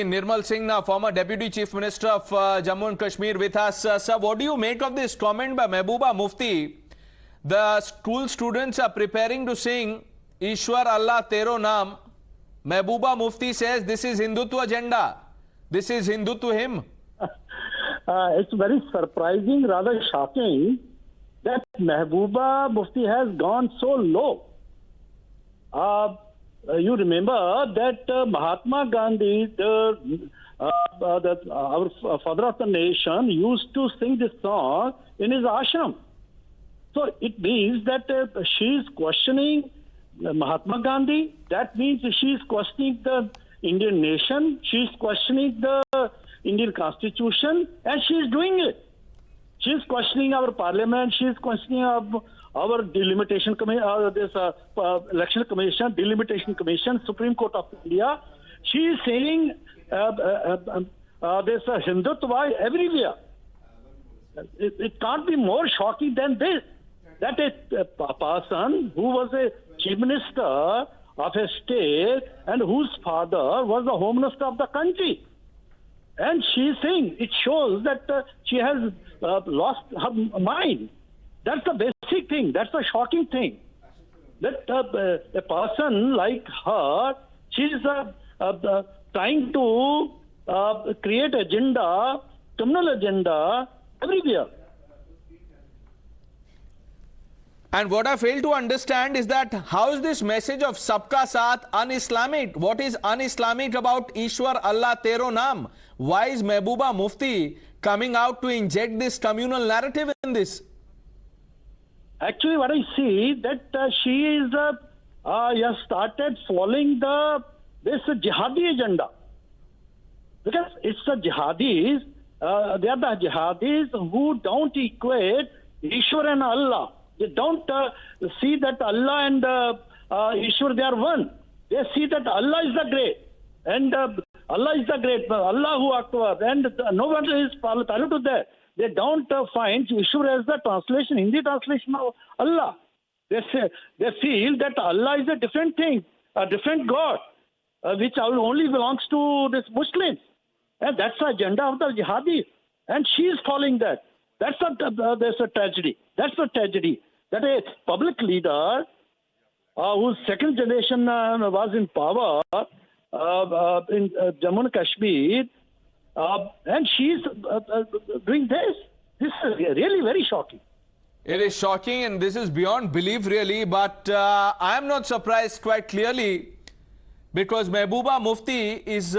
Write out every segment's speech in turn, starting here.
Nirmal Singh, now former Deputy Chief Minister of Jammu and Kashmir with us. Sir, what do you make of this comment by Mehbooba Mufti? The school students are preparing to sing Eeshwar-Allah teroh naam. Mehbooba Mufti says this is Hindutva agenda. This is Hindu to him. It's very surprising, rather shocking, that Mehbooba Mufti has gone so low. You remember that Mahatma Gandhi, our father of the nation, used to sing this song in his ashram. So it means that she is questioning Mahatma Gandhi. That means she is questioning the Indian nation. She is questioning the Indian constitution, and she is doing it. She is questioning our parliament. She is questioning our delimitation election commission, delimitation commission, Supreme Court of India. She is saying there's a Hindutva everywhere. It can't be more shocking than this. That a person who was a chief minister of a state and whose father was the home minister of the country. And she is saying, it shows that she has lost her mind. That's the basic thing. That's the shocking thing. That a person like her, she is trying to create agenda, communal agenda everywhere. And what I fail to understand is that how is this message of Sabka Saath un-Islamic? What is un-Islamic about Eeshwar-Allah teroh naam? Why is Mehbooba Mufti coming out to inject this communal narrative in this? Actually, what I see that she is has started following this jihadi agenda, because it's the jihadis. They are the jihadis who don't equate Eeshwar and Allah. They don't see that Allah and Eeshwar, they are one. They see that Allah is the great, and Allah is the great, Allahu Akbar, and no one is parallel to that. They don't find Eeshwar as the translation, Hindi translation of Allah. They feel that Allah is a different thing, a different God, which only belongs to this Muslims. And that's the agenda of the jihadi. And she is following that. That's a tragedy. That's a tragedy. That a public leader whose second generation was in power in Jammu and Kashmir, and she's doing this. This is really very shocking. It is shocking, and this is beyond belief really, but I am not surprised quite clearly, because Mehbooba Mufti is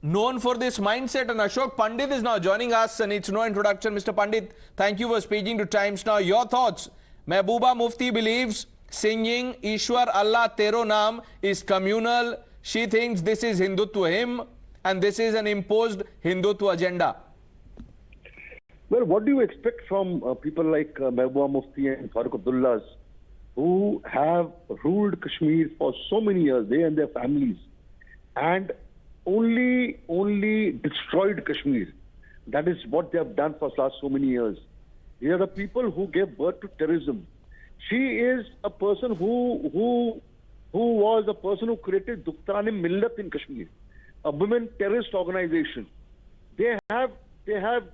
known for this mindset, and Ashok Pandit is now joining us, and it's no introduction. Mr. Pandit, thank you for speaking to Times Now. Your thoughts? Mehbooba Mufti believes singing Eeshwar-Allah teroh naam is communal. She thinks this is Hindu to him, and this is an imposed Hindutva agenda. Well, what do you expect from people like Mehbooba Mufti and Farooq Abdullahs, who have ruled Kashmir for so many years, they and their families, and only destroyed Kashmir? That is what they have done for the last so many years. They are the people who gave birth to terrorism. She is a person who was a person who created Dukhtran-e Millat in Kashmir, a women terrorist organization. They have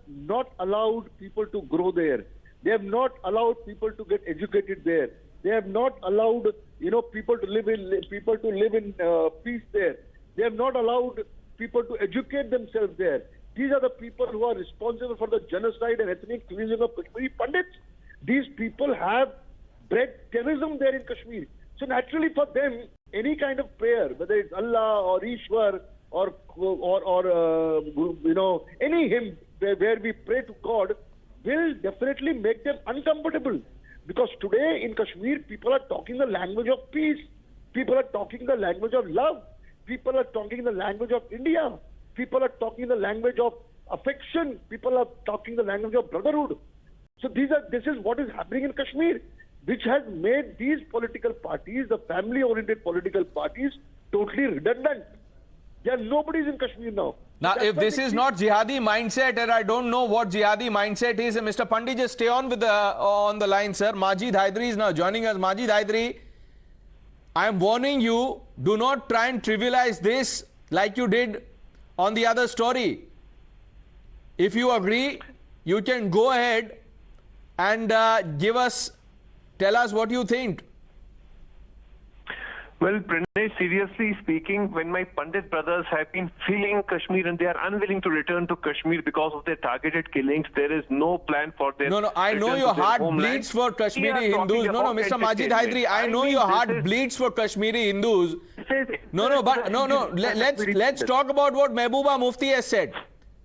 not allowed people to grow there. They have not allowed people to get educated there. They have not allowed people to live in peace there. They have not allowed people to educate themselves there. These are the people who are responsible for the genocide and ethnic cleansing of Kashmiri Pandits. These people have bred terrorism there in Kashmir. So naturally for them, any kind of prayer, whether it's Allah or Eeshwar or any hymn where we pray to God, will definitely make them uncomfortable. Because today in Kashmir, people are talking the language of peace. People are talking the language of love. People are talking the language of India. People are talking the language of affection. People are talking the language of brotherhood. So this is what is happening in Kashmir, which has made these political parties, the family-oriented political parties, totally redundant. There are nobody's in Kashmir now. Now, if this is not jihadi mindset, and I don't know what jihadi mindset is, and Mr. Pandit, just stay on with on the line, sir. Majid Hyderi is now joining us. Majid Hyderi, I am warning you, do not try and trivialize this like you did on the other story. If you agree, you can go ahead and tell us what you think. Well, Pranay, seriously speaking, when my Pandit brothers have been fleeing Kashmir and they are unwilling to return to Kashmir because of their targeted killings, there is no plan for their No, I know your heart bleeds for Kashmiri Hindus. No, Mr. Majid Hyderi, I know your heart bleeds for Kashmiri Hindus. Let's talk about what Mehbooba Mufti has said.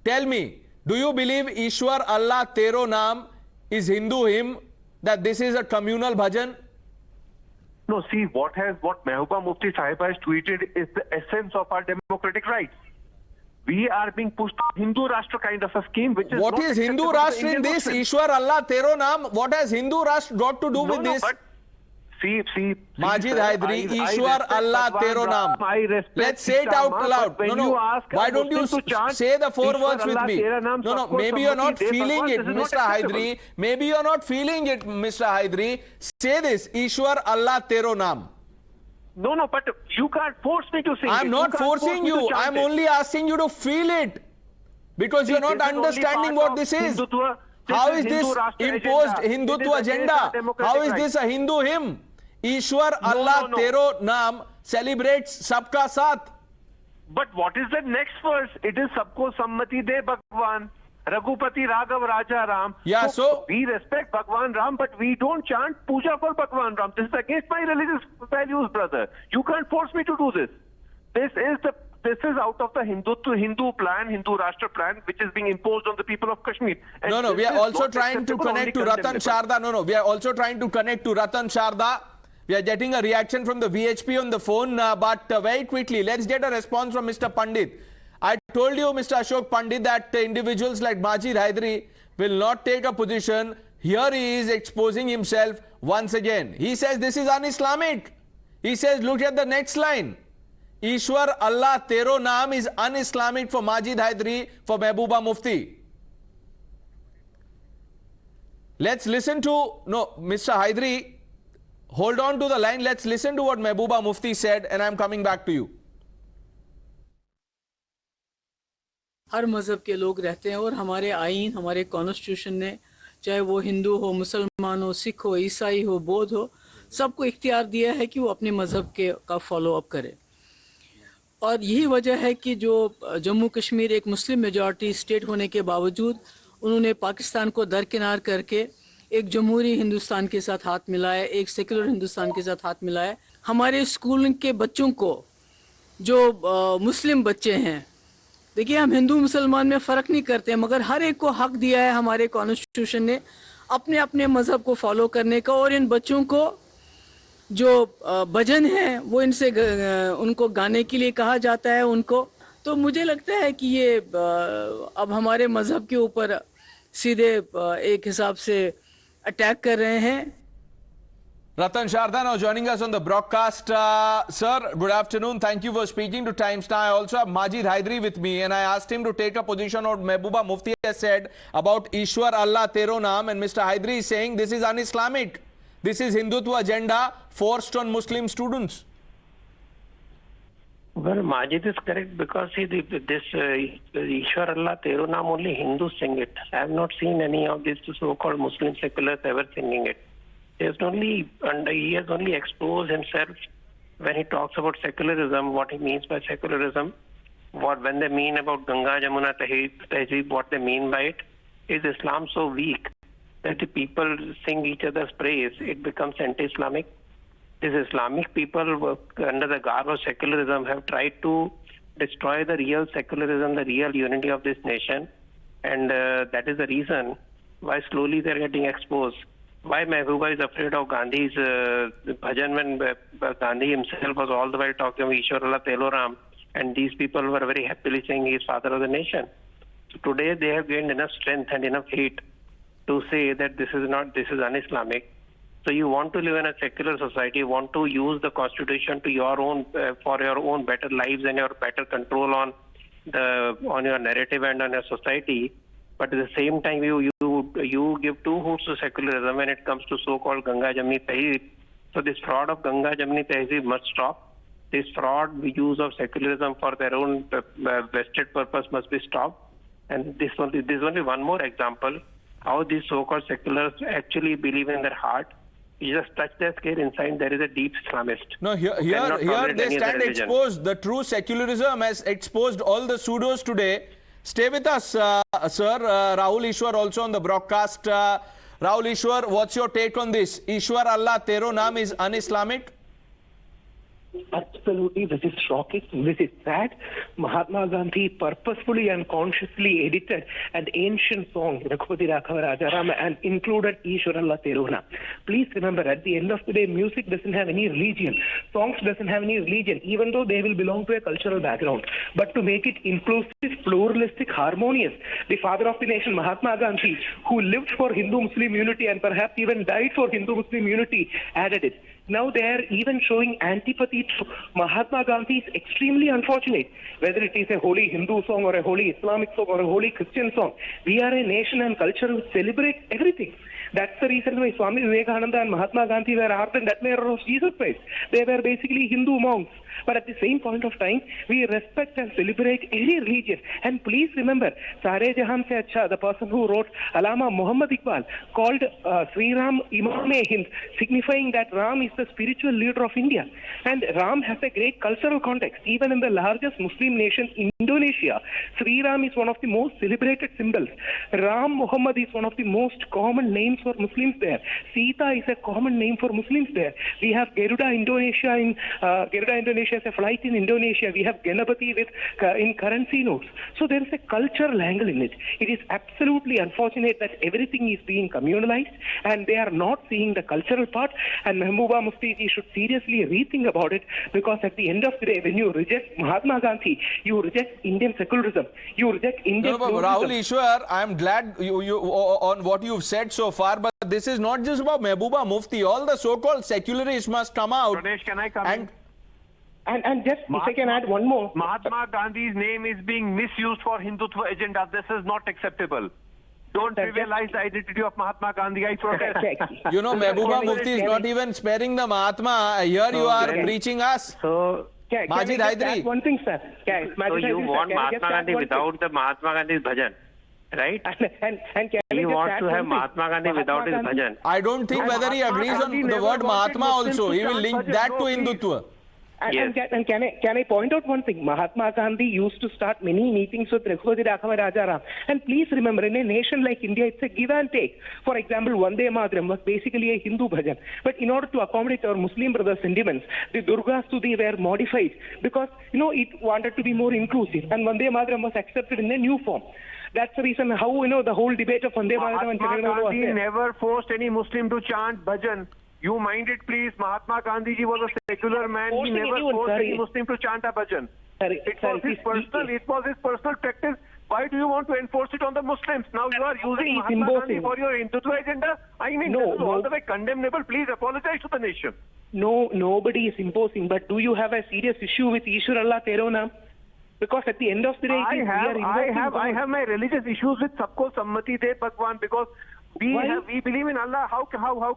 Tell me, do you believe Eeshwar-Allah teroh naam is Hindu hymn, that this is a communal bhajan? No, see, what Mehbooba Mufti Sahib has tweeted is the essence of our democratic rights. We are being pushed to Hindu Rashtra kind of a scheme, which is what is Hindu Rashtra in this? Eeshwar-Allah teroh naam. What has Hindu Rashtra got to do with this? But see, Majid Hyderi, Eeshwar-Allah teroh naam. Let's say it out loud. Why don't you say the 4 words with me? Maybe you're not feeling it, Mr. Hyderi. Maybe you're not feeling it, Mr. Hyderi. Say this, Eeshwar-Allah teroh naam. No, but you can't force me to sing it. I'm not forcing you. I'm only asking you to feel it. Because you're not understanding what this is. How is this imposed Hindutva agenda? How is this a Hindu hymn? Eeshwar-Allah teroh naam celebrates sabka saath. But what is the next verse? It is Sabko Sammati De Bhagwan, Raghupati Raghav Raja Ram. Yeah, so we respect Bhagwan Ram, but we don't chant puja for Bhagwan Ram. This is against my religious values, brother. You can't force me to do this. This is out of the Hindu plan, Hindu Rashtra plan, which is being imposed on the people of Kashmir. And we are also trying to connect to Ratan Sharda. We are also trying to connect to Ratan Sharda. We are getting a reaction from the VHP on the phone, but very quickly, let's get a response from Mr. Pandit. I told you, Mr. Ashok Pandit, that individuals like Majid Hyderi will not take a position. Here he is exposing himself once again. He says this is un-Islamic. He says, look at the next line. Eeshwar-Allah teroh naam is un-Islamic for Majid Hyderi, for Mehbooba Mufti. Let's listen to, Mr. Hyderi, hold on to the line. Let's listen to what Mehbooba Mufti said, and I'm coming back to you. हर मज़हब के लोग रहते हैं और हमारे आईन, हमारे constitution ने, चाहे वो हिंदू हो, मुसलमान हो, सिख हो, ईसाई हो, बौद्ध हो, सबको इख्तियार दिया है कि वो अपने मज़हब का फॉलो अप करे. और यही वजह है कि जो जम्मू कश्मीर एक मुस्लिम मेजॉरिटी स्टेट होने के बावजूद उन्होंने पाकिस्तान को दरकिनार करके एक जमहूरी हिंदुस्तान के साथ हाथ मिलाया, एक सेकुलर हिंदुस्तान के साथ हाथ मिलाया. हमारे स्कूल के बच्चों को, जो मुस्लिम बच्चे हैं, देखिए हम हिंदू मुसलमान में फ़र्क नहीं करते हैं, मगर हर एक को हक दिया है हमारे कॉन्स्टिट्यूशन ने अपने अपने मज़हब को फॉलो करने का. और इन बच्चों को जो भजन है वो इनसे उनको गाने के लिए कहा जाता है उनको. तो मुझे लगता है कि ये अब हमारे मज़हब के ऊपर सीधे एक हिसाब से अटैक कर रहे हैं. Ratan Sharda now joining us on the broadcast. Sir, good afternoon. Thank you for speaking to Times Now. I also have Majid Hyderi with me, and I asked him to take a position on what Mehbooba Mufti has said about Eeshwar-Allah teroh naam, and Mr. Hyderi is saying this is un-Islamic. This is Hindutva agenda forced on Muslim students. Well, Majid is correct because see, this Eeshwar-Allah teroh naam only Hindus sing it. I have not seen any of these so-called Muslim seculars ever singing it. He has only exposed himself when he talks about secularism, what he means by secularism, when they mean about Ganga, Jamuna, Tehzeeb, what they mean by it. Is Islam so weak that the people sing each other's praise, it becomes anti-Islamic? These Islamic people, under the garb of secularism, have tried to destroy the real secularism, the real unity of this nation. And that is the reason why slowly they are getting exposed. Why Mehbooba is afraid of Gandhi's bhajan when Gandhi himself was all the while talking of Eeshwar-Allah teroh naam, and these people were very happily saying he is father of the nation. So today they have gained enough strength and enough hate to say that this is un-Islamic. So you want to live in a secular society, you want to use the constitution to your own for your own better lives and your better control on your narrative and on your society. But at the same time, you give two hoots to secularism when it comes to so-called Ganga Jamni Tehzeeb. So this fraud of Ganga Jamni Tehzeeb must stop. This fraud use of secularism for their own vested purpose must be stopped. And this is only one more example how these so-called seculars actually believe in their heart. You just touch their scale inside, there is a deep Islamist. No, here they stand exposed. The true secularism has exposed all the pseudos today. Stay with us, sir. Rahul Eeshwar also on the broadcast. Rahul Eeshwar, what's your take on this? Eeshwar-Allah, teroh naam is un-Islamic? Absolutely, this is shocking. This is sad. Mahatma Gandhi purposefully and consciously edited an ancient song, Raghupati Raghava Rajaram, and included Eeshwar-Allah teroh naam. Please remember, at the end of the day, music doesn't have any religion. Songs doesn't have any religion, even though they will belong to a cultural background. But to make it inclusive, pluralistic, harmonious, the father of the nation, Mahatma Gandhi, who lived for Hindu-Muslim unity and perhaps even died for Hindu-Muslim unity, added it. Now they are even showing antipathy to Mahatma Gandhi is extremely unfortunate. Whether it is a holy Hindu song or a holy Islamic song or a holy Christian song, we are a nation and culture which celebrates everything. That's the reason why Swami Vivekananda and Mahatma Gandhi were ardent admirers of Jesus Christ. They were basically Hindu monks. But at the same point of time, we respect and celebrate any religion. And please remember, Sare Jahan Se Acha, the person who wrote Allama Muhammad Iqbal, called Sri Ram Imam-e-Hind, signifying that Ram is the spiritual leader of India. And Ram has a great cultural context. Even in the largest Muslim nation, Indonesia, Sri Ram is one of the most celebrated symbols. Ram Muhammad is one of the most common names for Muslims there. Sita is a common name for Muslims there. We have Garuda Indonesia as a flight in Indonesia. We have Ganapati with in currency notes. So there is a cultural angle in it. It is absolutely unfortunate that everything is being communalized and they are not seeing the cultural part. And Mehbooba Mufti should seriously rethink about it, because at the end of the day, when you reject Mahatma Gandhi, you reject Indian secularism. You reject Indian Rahul Eeshwar, I am glad you on what you've said so far, but this is not just about Mehbooba Mufti. All the so-called secularists must come out. Pradesh, can I come in? And just if I can add one more. Mahatma Gandhi's name is being misused for Hindutva agenda. This is not acceptable. Don't trivialize the identity of Mahatma Gandhi. I protest. You know, Mehbooba Mufti is not even sparing the Mahatma. Here you are preaching us. So, Majid Hyderi. One thing, sir. So you want Mahatma Gandhi without the Mahatma Gandhi's bhajan, right? And he wants to have Mahatma Gandhi without his bhajan. I don't think whether he agrees on the word Mahatma also. He will link that to Hindutva. And can I point out one thing? Mahatma Gandhi used to start many meetings with Raghupati Raghava Rajaram. And please remember, in a nation like India, it's a give and take. For example, Vande Mataram was basically a Hindu bhajan. But in order to accommodate our Muslim brothers' sentiments, the Durga Stuti were modified because, it wanted to be more inclusive. And Vande Mataram was accepted in a new form. That's the reason how, the whole debate of Vande Mataram and Mahatma Gandhi never forced any Muslim to chant bhajan. You mind it, please. Mahatma Gandhi ji was a secular man. He never forced any Muslim to chant a bhajan. It was his personal practice. Why do you want to enforce it on the Muslims? Now you are using Mahatma Gandhi for your Hindutva agenda. I mean, this is all the way condemnable. Please apologize to the nation. No, nobody is imposing. But do you have a serious issue with Eeshwar-Allah teroh naam? Because at the end of the day, I have my religious issues with Sabko Sammati De Bhagwan, because we believe in Allah. How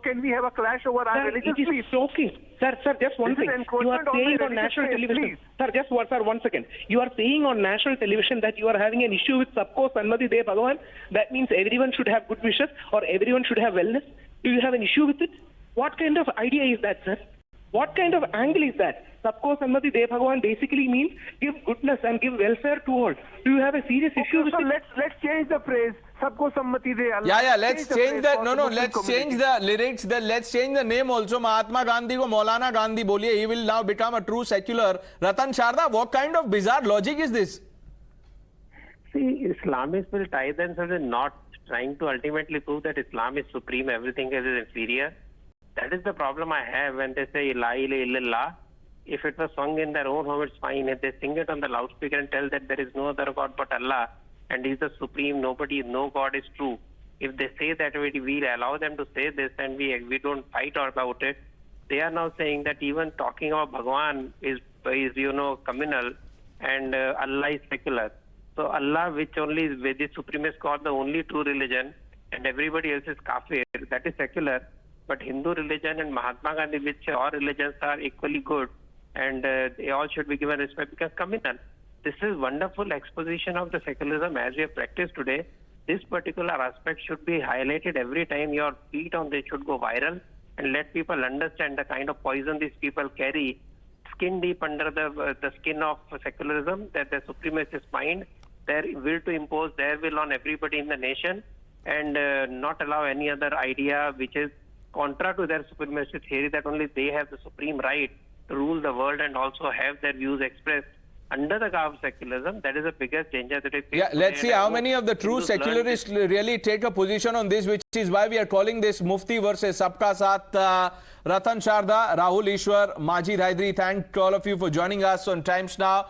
can we have a clash over our religious beliefs? It is shocking. Sir, just one thing. You are saying on national television. Sir, sir, 1 second. You are saying on national television that you are having an issue with Sabko Sammati De Bhagwan. That means everyone should have good wishes or everyone should have wellness. Do you have an issue with it? What kind of idea is that, sir? What kind of angle is that? Sabko Sammati De Bhagwan basically means give goodness and give welfare to all. Do you have a serious issue with it? Let's change the phrase. Sabko Sammati De Allah. Yeah, let's change that. No, let's change the lyrics. Let's change the name also. Mahatma Gandhi ko Maulana Gandhi boliye. He will now become a true secular. Ratan, Sharda, what kind of bizarre logic is this? See, Islamists will tie themselves in not trying to ultimately prove that Islam is supreme, everything else is inferior. That is the problem I have when they say La ilaha illallah. If it was sung in their own home, it's fine. If they sing it on the loudspeaker and tell that there is no other God but Allah and He's the supreme, no God is true. If they say that, we'll allow them to say this and we don't fight about it. They are now saying that even talking about Bhagwan is communal and Allah is secular. So Allah, which only is the supremest God, the only true religion, and everybody else is kafir, that is secular. But Hindu religion and Mahatma Gandhi, which all religions are equally good, and they all should be given respect because communal. This is wonderful exposition of the secularism as we have practiced today. This particular aspect should be highlighted every time your feet on this should go viral and let people understand the kind of poison these people carry skin deep under the skin of secularism, that the supremacist mind, their will to impose their will on everybody in the nation and not allow any other idea which is contra to their supremacist theory that only they have the supreme right to rule the world and also have their views expressed under the garb of secularism. That is the biggest danger that we face. Yeah, let's see how many of the true secularists really take a position on this, which is why we are calling this Mufti versus Sabka Saath. Ratan, Sharda, Rahul, Eeshwar, Majid Hyderi, thank all of you for joining us on Times Now.